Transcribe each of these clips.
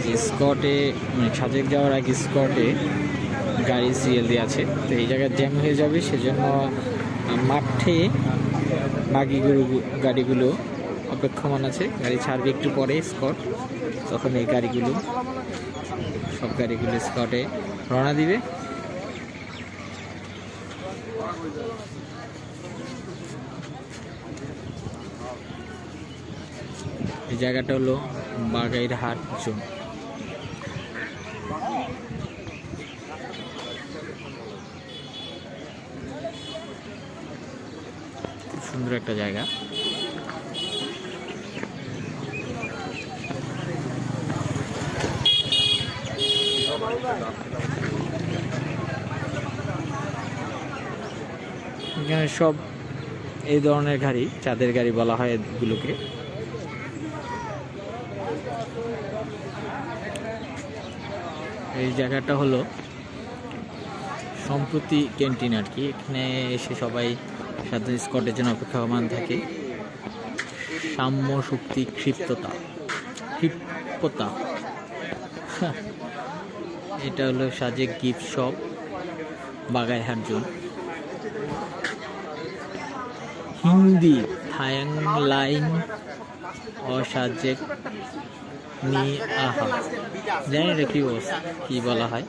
যে স্কটে মানে সাজেক যাওয়ার আগে স্কটে গাড়ি সিএল দিয়ে আছে, তো এই জায়গায় জ্যাম হয়ে যাবে, সেজন্য মাঠে বাকি গাড়িগুলো অপেক্ষমান আছে। গাড়ি ছাড়বে একটু পরে স্কট, তখন এই গাড়িগুলো সব গাড়িগুলো স্কটে রওনা দিবে। এই জায়গাটা হলো বাগাইরহাট জোন। খুব সুন্দর একটা জায়গা। এখানে সব এই ধরনের গাড়ি, চাঁদের গাড়ি বলা হয় এগুলোকে। এই জায়গাটা হলো সম্প্রতি ক্যান্টিন আর কি। এখানে এসে সবাই সাথে স্কটের জন্য অপেক্ষমান থাকে। সাম্য শক্তি ক্ষিপ্ততা এটা হলো Sajek gift shop, Baghaihat zone. Hindi থায়াং লাইন ও সাজেক নি আহা, জানি না কি বলা হয়।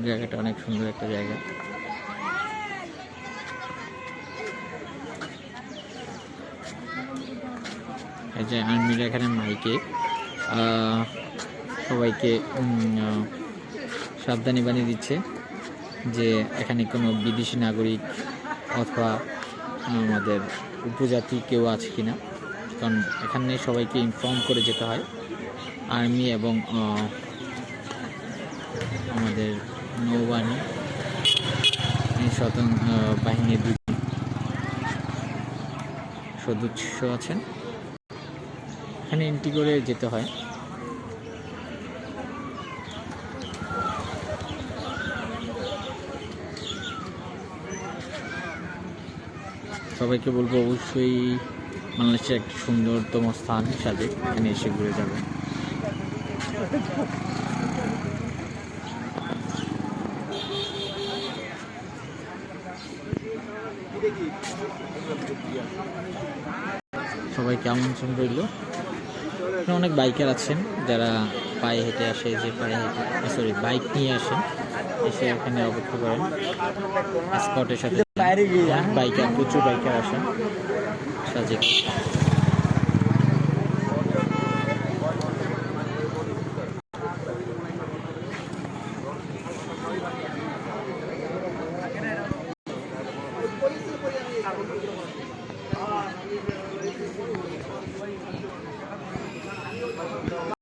জায়গাটা অনেক সুন্দর একটা জায়গা। এই যে আর্মিরা এখানে মাইকে সবাইকে সাবধানী বানিয়ে দিচ্ছে যে এখানে কোনো বিদেশি নাগরিক অথবা আমাদের উপজাতি কেউ আছে কিনা, কারণ এখানে সবাইকে ইনফর্ম করে যেতে হয়। আর্মি এবং আমাদের নৌবাহিনী বাহিনীর দুই সদস্য আছেন, এখানে এন্ট্রি করে যেতে হয়। সবাইকে বলবো অবশ্যই বাংলাদেশের এক সুন্দরতম স্থান সাজেক, এখানে এসে ঘুরে যাবেন। সবাইকে আমন্ত্রণ রইল। অনেক বাইকার আছেন যারা পায়ে হেঁটে আসে, যে বাইক নিয়ে আসেন, এসে এখানে অপেক্ষা করেন স্কটের সাথে। বাইকার প্রচুর বাইকার আসেন সাজেক।